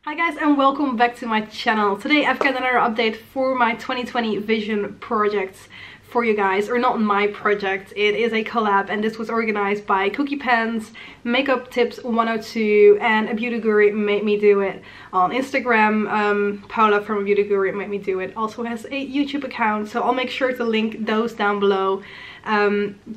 Hi guys, and welcome back to my channel. Today I've got another update for my 2020 vision projects for you guys, or not my project, it is a collab, and this was organized by Cookie Pens, Makeup Tips 102, and a beauty guru made me do it on Instagram. Paula from a beauty guru made me do it, also has a YouTube account, so I'll make sure to link those down below.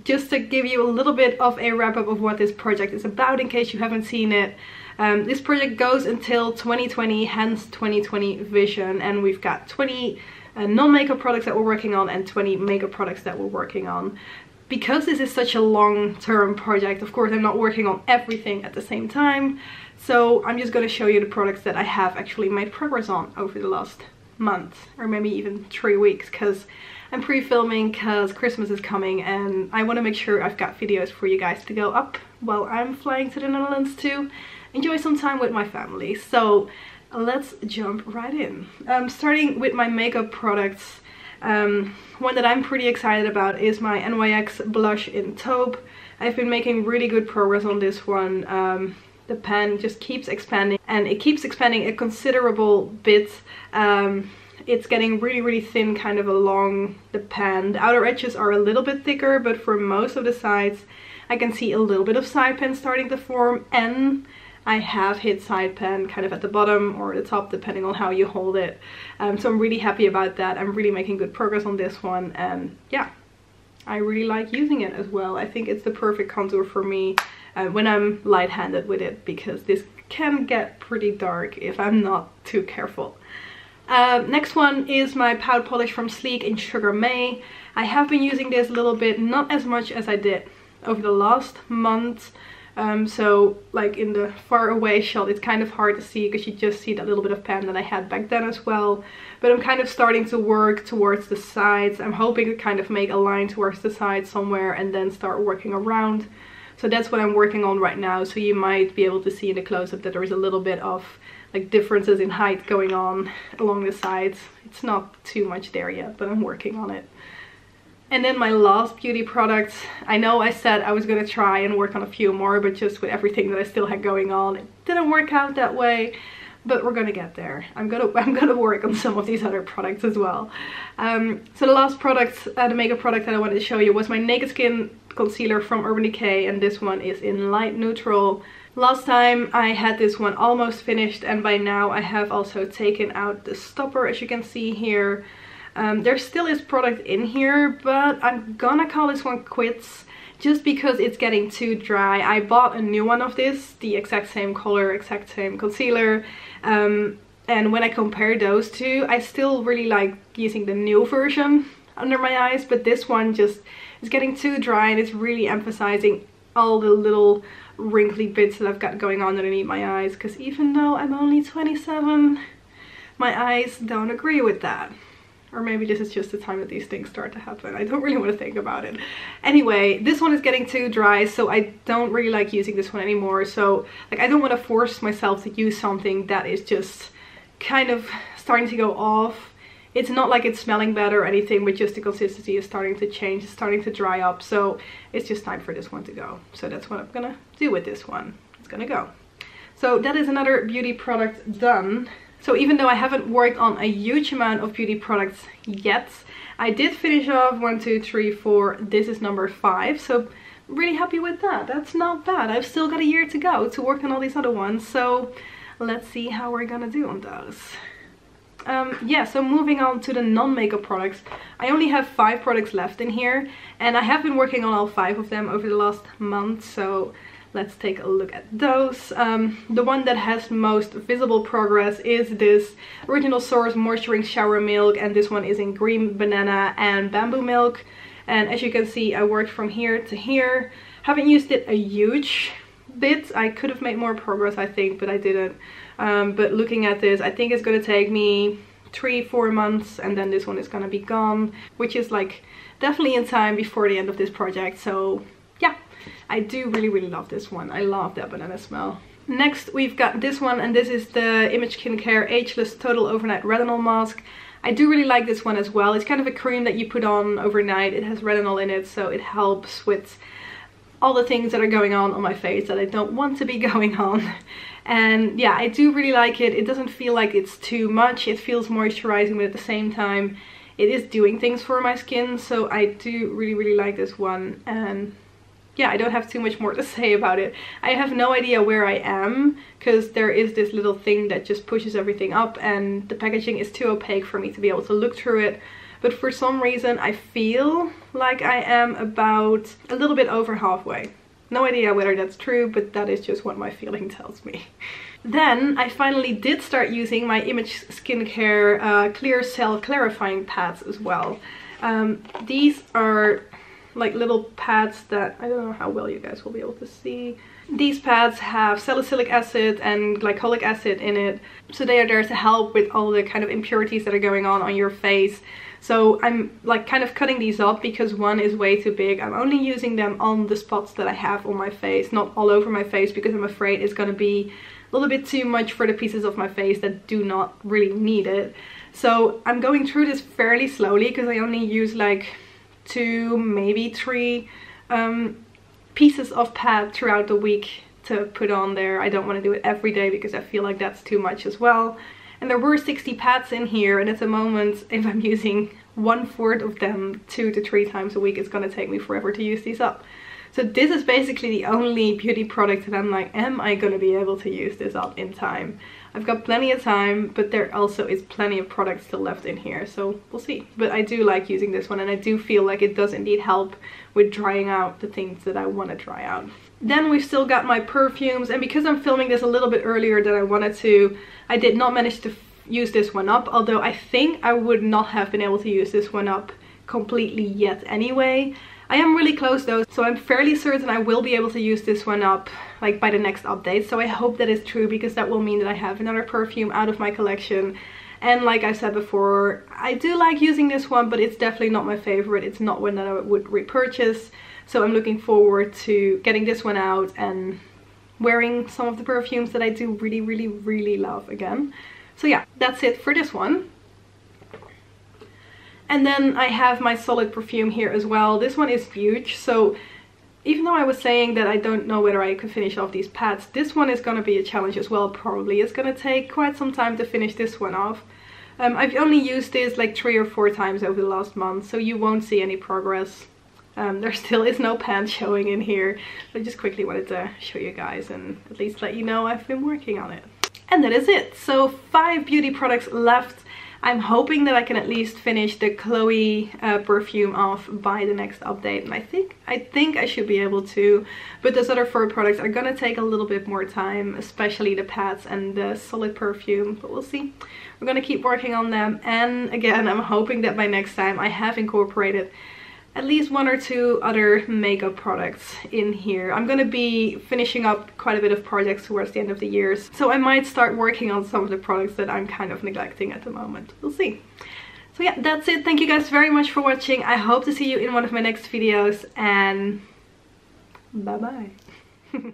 Just to give you a little bit of a wrap up of what this project is about in case you haven't seen it. This project goes until 2020, hence 2020 vision, and we've got 20 non-makeup products that we're working on and 20 makeup products that we're working on. Because this is such a long-term project, of course I'm not working on everything at the same time, so I'm just going to show you the products that I have actually made progress on over the last month, or maybe even 3 weeks, because I'm pre-filming because Christmas is coming and I want to make sure I've got videos for you guys to go up while I'm flying to the Netherlands to enjoy some time with my family. So let's jump right in. Starting with my makeup products, one that I'm pretty excited about is my NYX Blush in Taupe. I've been making really good progress on this one. The pan just keeps expanding, and it keeps expanding a considerable bit. It's getting really thin kind of along the pan. The outer edges are a little bit thicker, but for most of the sides I can see a little bit of side pan starting to form, and I have hit side pan kind of at the bottom or the top depending on how you hold it. So I'm really happy about that. I'm really making good progress on this one, and yeah, I really like using it as well. I think it's the perfect contour for me when I'm light-handed with it, because this can get pretty dark if I'm not too careful. Next one is my Pout polish from Sleek in Sugar May. I have been using this a little bit, not as much as I did over the last month. So like in the far away shot it's kind of hard to see because you just see that little bit of pan that I had back then as well. But I'm kind of starting to work towards the sides. I'm hoping to kind of make a line towards the side somewhere and then start working around. So that's what I'm working on right now. So you might be able to see in the close-up that there is a little bit of like differences in height going on along the sides. It's not too much there yet, but I'm working on it. And then my last beauty product, I know I said I was going to try and work on a few more, but just with everything that I still had going on, it didn't work out that way. But we're gonna get there. I'm gonna work on some of these other products as well. So the last product, the makeup product that I wanted to show you was my Naked Skin concealer from Urban Decay, and this one is in light neutral. Last time I had this one almost finished, and by now I have also taken out the stopper, as you can see here. There still is product in here, but I'm gonna call this one quits just because it's getting too dry. I bought a new one of this, the exact same color, exact same concealer, and when I compare those two, I still really like using the new version under my eyes, but this one just is getting too dry and it's really emphasizing all the little wrinkly bits that I've got going on underneath my eyes, because even though I'm only 27, my eyes don't agree with that. Or maybe this is just the time that these things start to happen. I don't really want to think about it. Anyway, this one is getting too dry, so I don't really like using this one anymore. So like I don't want to force myself to use something that is just kind of starting to go off. It's not like it's smelling bad or anything, but just the consistency is starting to change, it's starting to dry up. So it's just time for this one to go. So that's what I'm gonna do with this one. It's gonna go. So that is another beauty product done. So even though I haven't worked on a huge amount of beauty products yet, I did finish off 1, 2, 3, 4. This is number 5. So I'm really happy with that. That's not bad. I've still got a year to go to work on all these other ones. So let's see how we're gonna do on those. Yeah, so moving on to the non-makeup products. I only have 5 products left in here, and I have been working on all 5 of them over the last month. So let's take a look at those. The one that has most visible progress is this Original Source Moisturizing Shower Milk, and this one is in Green Banana and Bamboo Milk. And as you can see, I worked from here to here. Haven't used it a huge bit. I could have made more progress, I think, but I didn't. But looking at this, I think it's going to take me 3-4 months, and then this one is going to be gone, which is like definitely in time before the end of this project. So yeah, I do really love this one. I love that banana smell. Next we've got this one, and this is the Image Skincare Ageless Total Overnight Retinol Mask. I do really like this one as well. It's kind of a cream that you put on overnight. It has retinol in it, so it helps with all the things that are going on my face that I don't want to be going on. And yeah, I do really like it. It doesn't feel like it's too much. It feels moisturizing, but at the same time it is doing things for my skin. So I do really like this one. And yeah, I don't have too much more to say about it. I have no idea where I am because there is this little thing that just pushes everything up, and the packaging is too opaque for me to be able to look through it. But for some reason I feel like I am about a little bit over halfway. No idea whether that's true, but that is just what my feeling tells me. Then I finally did start using my Image Skincare Clear Cell Clarifying Pads as well. These are like little pads that, I don't know how well you guys will be able to see. These pads have salicylic acid and glycolic acid in it. So they are there to help with all the kind of impurities that are going on your face. So I'm like kind of cutting these up because one is way too big. I'm only using them on the spots that I have on my face, not all over my face, because I'm afraid it's going to be a little bit too much for the pieces of my face that do not really need it. So I'm going through this fairly slowly because I only use like 2, maybe 3 pieces of pad throughout the week to put on there. I don't want to do it every day because I feel like that's too much as well. And there were 60 pads in here, and at the moment, if I'm using 1/4 of them 2 to 3 times a week, it's gonna take me forever to use these up. So this is basically the only beauty product that I'm like, am I gonna be able to use this up in time? I've got plenty of time, but there also is plenty of products still left in here, so we'll see. But I do like using this one, and I do feel like it does indeed help with drying out the things that I want to dry out. Then we've still got my perfumes, and because I'm filming this a little bit earlier than I wanted to, I did not manage to use this one up, although I think I would not have been able to use this one up completely yet anyway. I am really close though, so I'm fairly certain I will be able to use this one up like by the next update. So I hope that is true, because that will mean that I have another perfume out of my collection. And like I said before, I do like using this one, but it's definitely not my favorite. It's not one that I would repurchase. So I'm looking forward to getting this one out and wearing some of the perfumes that I do really love again. So yeah, that's it for this one. And then I have my solid perfume here as well. This one is huge, so even though I was saying that I don't know whether I could finish off these pads, this one is going to be a challenge as well, probably. It's going to take quite some time to finish this one off. I've only used this like 3 or 4 times over the last month, so you won't see any progress. There still is no pan showing in here. I just quickly wanted to show you guys and at least let you know I've been working on it. And that is it. So 5 beauty products left. I'm hoping that I can at least finish the Chloe perfume off by the next update, and I think I should be able to. But those other 4 products are gonna take a little bit more time, especially the pads and the solid perfume, but we'll see. We're gonna keep working on them, and again, I'm hoping that by next time I have incorporated at least 1 or 2 other makeup products in here. I'm gonna be finishing up quite a bit of projects towards the end of the year, so I might start working on some of the products that I'm kind of neglecting at the moment. We'll see. So yeah, that's it. Thank you guys very much for watching. I hope to see you in one of my next videos, and bye bye.